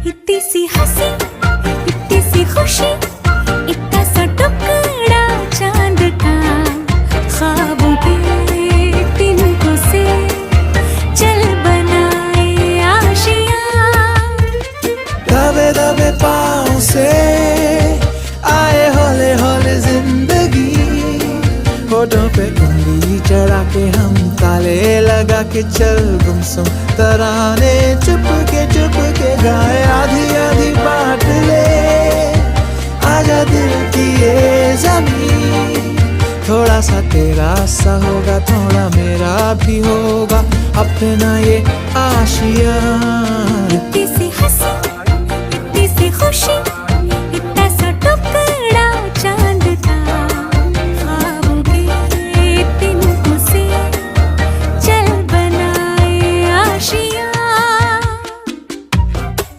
इतनी सी हंसी, इतनी सी खुशी, इतना सा टुकड़ा चांद का, ख्वाबों के तिनकों से चल बनाए आशियां। दबे दबे पाँव से आए हौले हौले जिंदगी, होठों पे उंगली चढ़ा के हम ताले लगा के चल गुमसुम तराने चुप के गाए, आधी आधी बांट ले आजा दिल की ये ज़मीं। थोड़ा सा तेरा सा होगा, थोड़ा मेरा भी होगा अपना ये आशियाँ। इतनी सी हंसी,